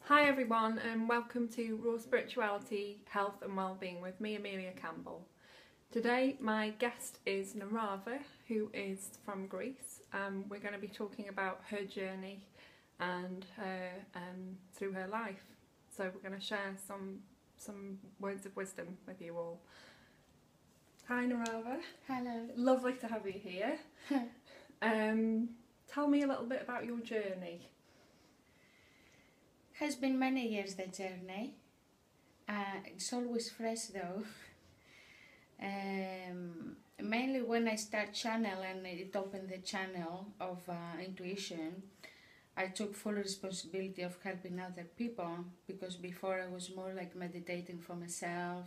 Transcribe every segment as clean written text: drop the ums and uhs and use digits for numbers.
Hi everyone and welcome to Raw Spirituality, Health and Wellbeing with me, Amelia Campbell. Today my guest is Nirava, who is from Greece. We're going to be talking about her journey and her through her life. So we're going to share some words of wisdom with you all. Hi Nirava. Hello. Lovely to have you here. Tell me a little bit about your journey. Has been many years the journey. It's always fresh though. Mainly when I start channel and it opened the channel of intuition, I took full responsibility of helping other people, because before I was more like meditating for myself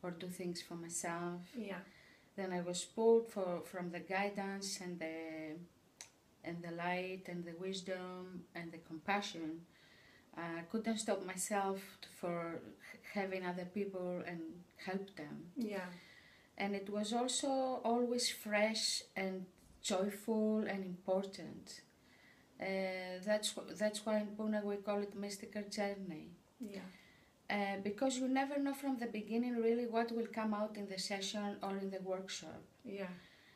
or do things for myself. Yeah. Then I was pulled from the guidance and the light and the wisdom and the compassion. I couldn't stop myself for having other people and help them. Yeah. And it was also always fresh and joyful and important. That's why in Pune we call it mystical journey. Yeah. Because you never know from the beginning really what will come out in the session or in the workshop. Yeah.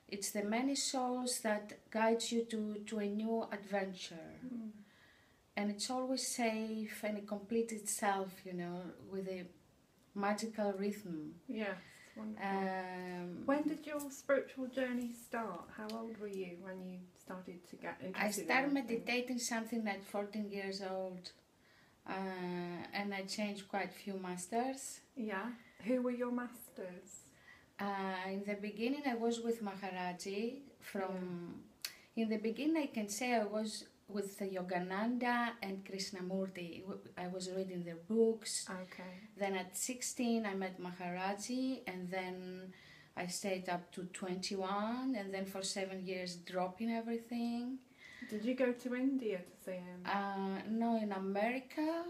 It's the many souls that guides you to a new adventure. Mm. And it's always safe and it completes itself, with a magical rhythm. Yes, wonderful. When did your spiritual journey start? How old were you when you started to get interested? I started meditating something like 14 years old. And I changed quite a few masters. Yeah. Who were your masters? In the beginning I was with Maharaji. In the beginning I can say I was with Yogananda and Krishnamurti. I was reading their books. Okay. Then at 16 I met Maharaji, and then I stayed up to 21, and then for 7 years dropping everything. Did you go to India to see him? No, in America,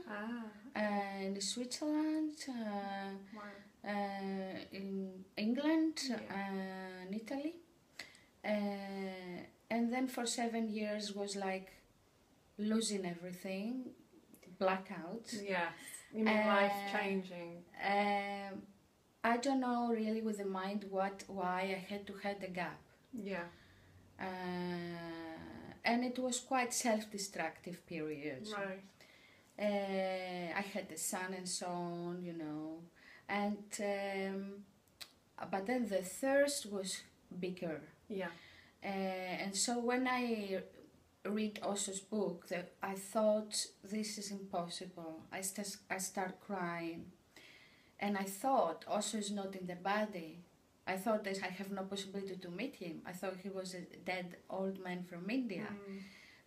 in Switzerland, Wow. in England, Yeah. in Italy. And then for 7 years was like losing everything, blackout. Yes. You mean life changing? I don't know really with the mind why I had to have the gap. Yeah. And it was quite self-destructive period. Right. I had the son and so on, and but then the thirst was bigger. Yeah. And so when I read Osho's book, I thought this is impossible. I start crying, and I thought Osho is not in the body. I thought that I have no possibility to meet him. I thought he was a dead old man from India.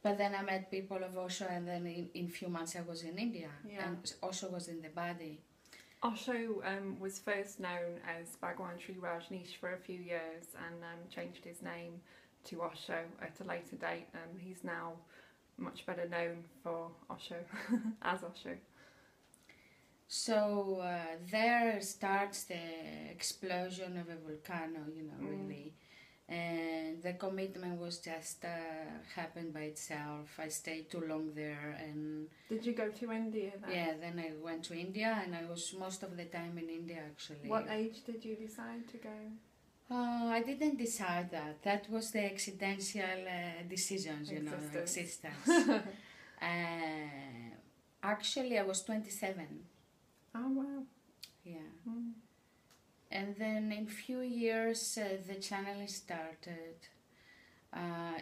But then I met people of Osho, and then in few months I was in India, and Osho was in the body. Osho was first known as Bhagwan Sri Rajneesh for a few years, and changed his name to Osho at a later date. He's now much better known for Osho as Osho. So there starts the explosion of a volcano, really. And the commitment was just happened by itself. I stayed too long there. And did you go to India then? Yeah, then I went to India, and I was most of the time in India actually. What age did you decide to go? I didn't decide that. That was the accidental decisions, existence. Actually, I was 27. Oh wow. Yeah. And then in few years the channeling started.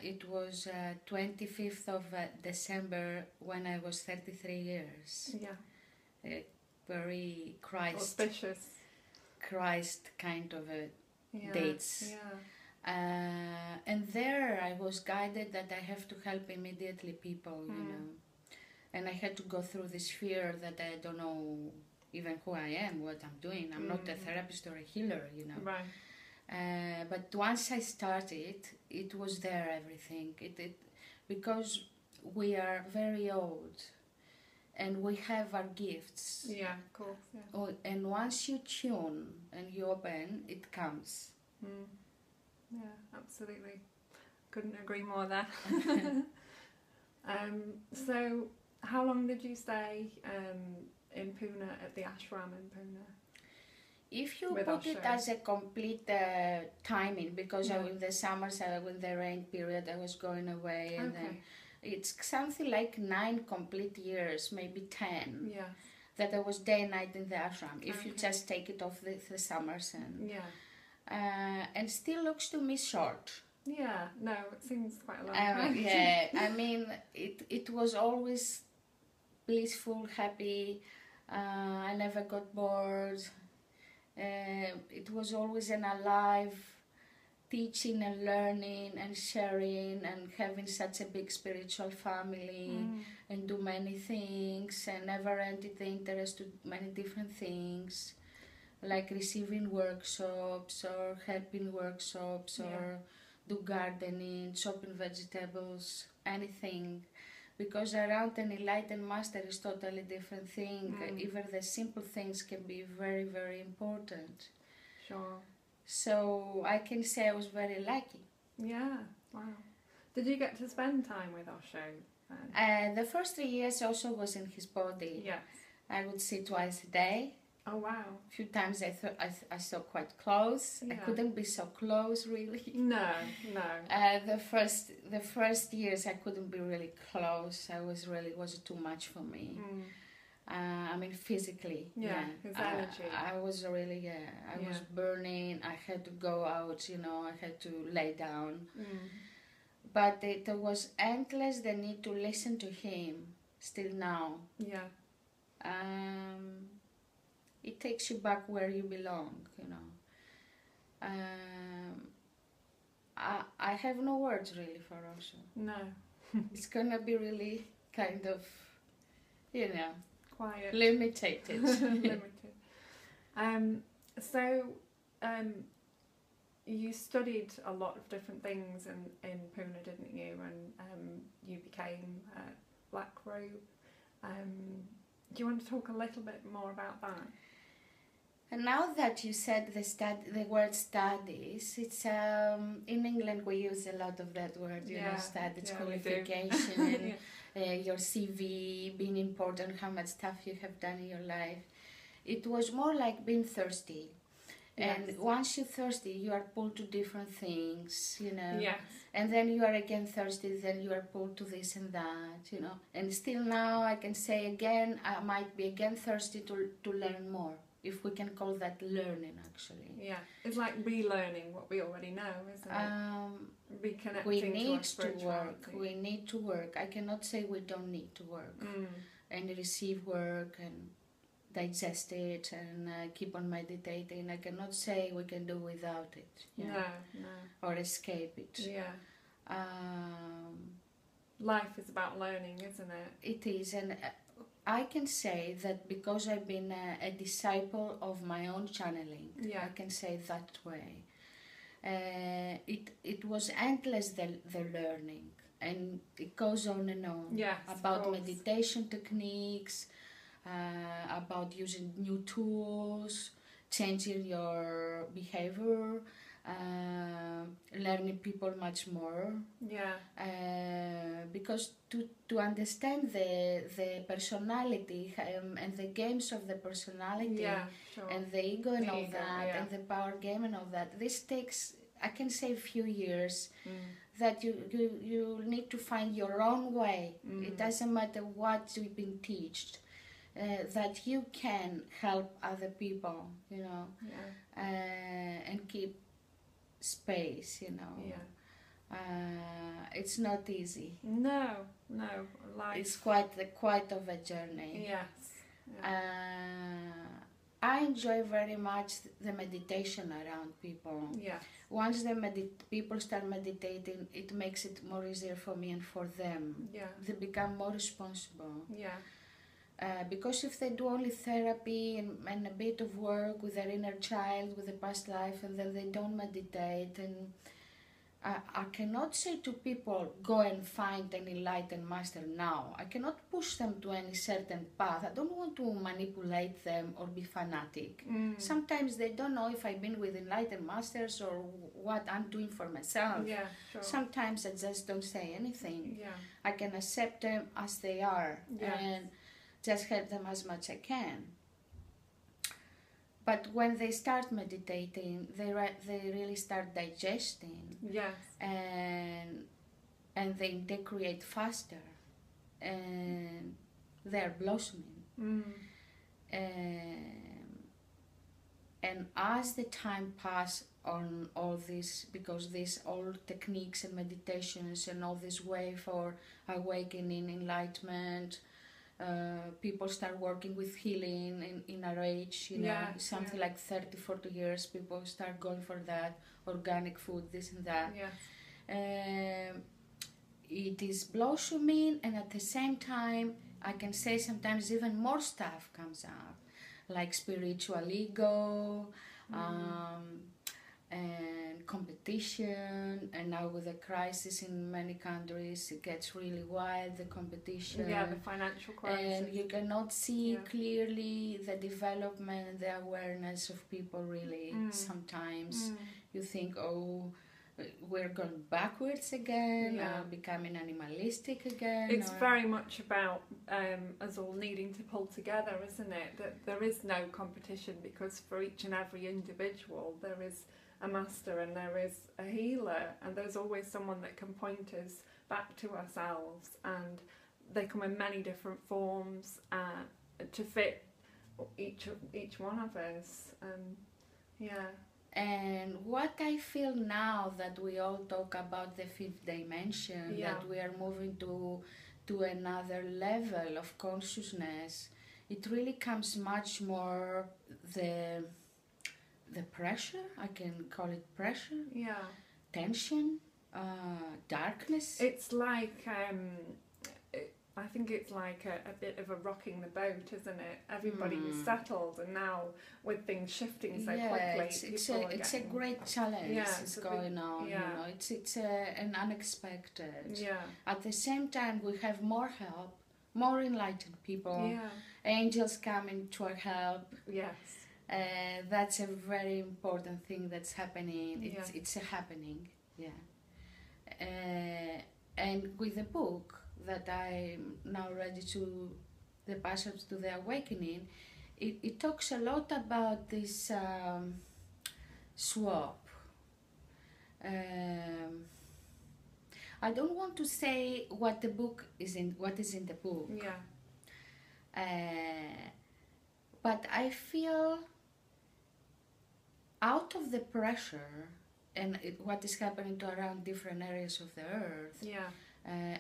It was 25th of December when I was 33 years. Yeah. Very auspicious. Christ kind of dates. Yeah. And there I was guided that I have to help immediately people, And I had to go through this fear that I don't know even who I am, what I'm doing. I'm not a therapist or a healer, Right. But once I started, it was there, everything. Because we are very old and we have our gifts. Yeah, of course. Yeah. And once you tune and you open, it comes. Yeah, absolutely. Couldn't agree more there. So How long did you stay in Pune, at the ashram in Pune? If you With put it Osho. as a complete timing, because Yeah. in the summers, with the rain period, I was going away, and then Okay. it's something like 9 complete years, maybe 10, Yeah. that I was day and night in the ashram. If you Okay. just take it off the summers, Yeah. and still looks to me short. Yeah. No, it seems quite a long time. Yeah, I mean, it was always blissful, happy. I never got bored. It was always an alive teaching and learning and sharing and having such a big spiritual family and do many things, and never ended the interest to many different things, like receiving workshops or helping workshops or do gardening, chopping vegetables, anything. Because around an enlightened master is totally different thing. Even the simple things can be very, very important. Sure. So I can say I was very lucky. Yeah. Wow. Did you get to spend time with Osho then? The first 3 years also was in his body. Yes. I would see twice a day. Oh wow. A few times I saw quite close. Yeah. I couldn't be so close really. No. The first years I couldn't be really close. It was too much for me. I mean physically. Yeah. His energy. I was really I was burning. I had to go out. I had to lay down. But it was endless the need to listen to him. Still now. Yeah. It takes you back where you belong, I have no words really for Osho. No. It's gonna be really kind of, Quiet. limited. Limited. So, you studied a lot of different things in Pune, didn't you? And you became Black Robe. Do you want to talk a little bit more about that? And now that you said the word studies, it's in England we use a lot of that word, studies, qualification, and your CV, being important, how much stuff you have done in your life. It was more like being thirsty. Yes. And once you're thirsty, you are pulled to different things, Yes. And then you are again thirsty, then you are pulled to this and that, And still now I can say again, I might be again thirsty to learn more. If we can call that learning, actually. Yeah, it's like relearning what we already know, isn't it? Reconnecting we to our need to spirituality. work. We need to work. I cannot say we don't need to work and receive work and digest it and keep on meditating. I cannot say we can do without it. No. Or escape it. Yeah. Life is about learning, isn't it? It is, and I can say that because I've been a disciple of my own channeling, I can say that way. It was endless the learning, and it goes on and on. Yes, about meditation techniques, about using new tools, changing your behavior, learning people much more. Yeah. Because to understand the personality and the games of the personality and the ego and all that and the power game and all that, this takes, I can say, a few years. That you need to find your own way. It doesn't matter what you've been taught. That you can help other people, and keep space, It's not easy. No, life. It's quite of a journey. Yes. I enjoy very much the meditation around people. Yeah. Once people start meditating, it makes it more easier for me and for them. Yeah. They become more responsible. Yeah. Because if they do only therapy and a bit of work with their inner child, with the past life, and then they don't meditate, and I cannot say to people, go and find an enlightened master now. I cannot push them to any certain path. I don't want to manipulate them or be fanatic. Sometimes they don't know if I've been with enlightened masters or what I'm doing for myself. Yeah, sure. Sometimes I just don't say anything. Yeah. I can accept them as they are and just help them as much as I can. But when they start meditating, they really start digesting. Yes. And they integrate faster. And they're blossoming. And as the time passes on all this, because these all techniques and meditations and all this way for awakening, enlightenment, people start working with healing in our age, you know, something like 30, 40 years, people start going for that, organic food, this and that. It is blossoming, and at the same time, I can say sometimes even more stuff comes up, like spiritual ego, and competition, and now with the crisis in many countries, it gets really wild, the competition. Yeah, the financial crisis. And you cannot see clearly the development and the awareness of people really. Sometimes you think, oh, we're going backwards again, becoming animalistic again. It's very much about us all needing to pull together, isn't it? That there is no competition, because for each and every individual there is a master and there is a healer, and there's always someone that can point us back to ourselves, and they come in many different forms to fit each one of us. And what I feel now that we all talk about the fifth dimension, that we are moving to another level of consciousness, it really comes much more the pressure, I can call it pressure, tension, darkness. It's like, I think it's like a bit of a rocking the boat, isn't it? Everybody was settled, and now with things shifting so quickly, it's a great challenge that's going on. You know, it's an unexpected. At the same time, we have more help, more enlightened people, angels coming to our help. Yes. That's a very important thing that's happening. It's a happening, and with the book that I'm now ready to, the Passage to the Awakening, it talks a lot about this swap. I don't want to say what is in the book. But I feel out of the pressure and what is happening to around different areas of the earth,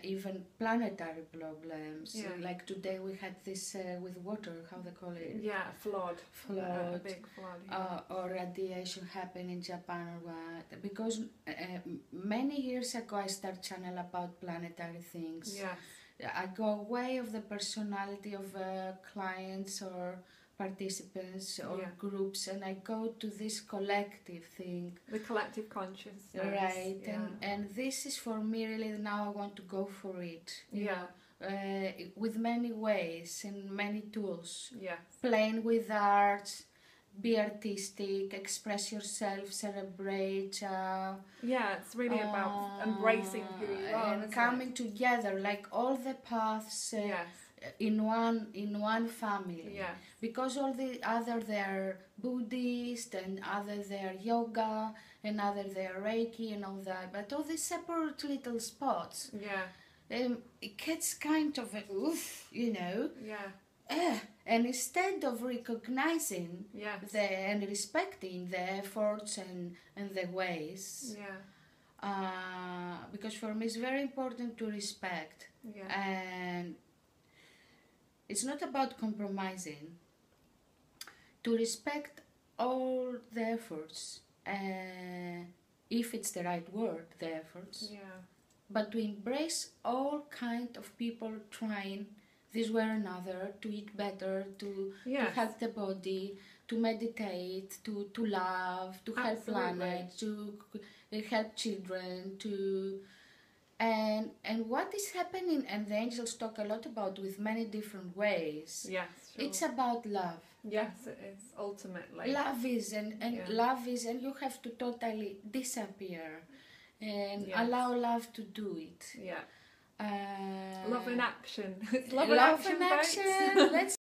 even planetary problems, like today we had this with water, how they call it? Flood. A big flood. Or radiation happened in Japan or what, because many years ago I started channel about planetary things. I go away of the personality of clients or participants or groups, and I go to this collective thing, the collective consciousness, right? And this is for me really, now I want to go for it, you know, with many ways and many tools, playing with art, be artistic, express yourself, celebrate, it's really about embracing who you are and coming together, like all the paths in one family, because all the other they're Buddhist and other they're yoga and other they're Reiki and all that, but all these separate little spots, it gets kind of a oof, you know, and instead of recognizing and respecting the efforts and the ways, because for me it's very important to respect, and it's not about compromising, to respect all the efforts, if it's the right word, the efforts, but to embrace all kind of people trying this way or another to eat better, to help the body, to meditate, to love, to help planet, to help children to, and what is happening, and the angels talk a lot about with many different ways. Yes, sure. It's about love. Yes, it is, ultimately. Love is, and love is, and you have to totally disappear and allow love to do it. Yeah. Love in action. It's love, love in in action, action. Let's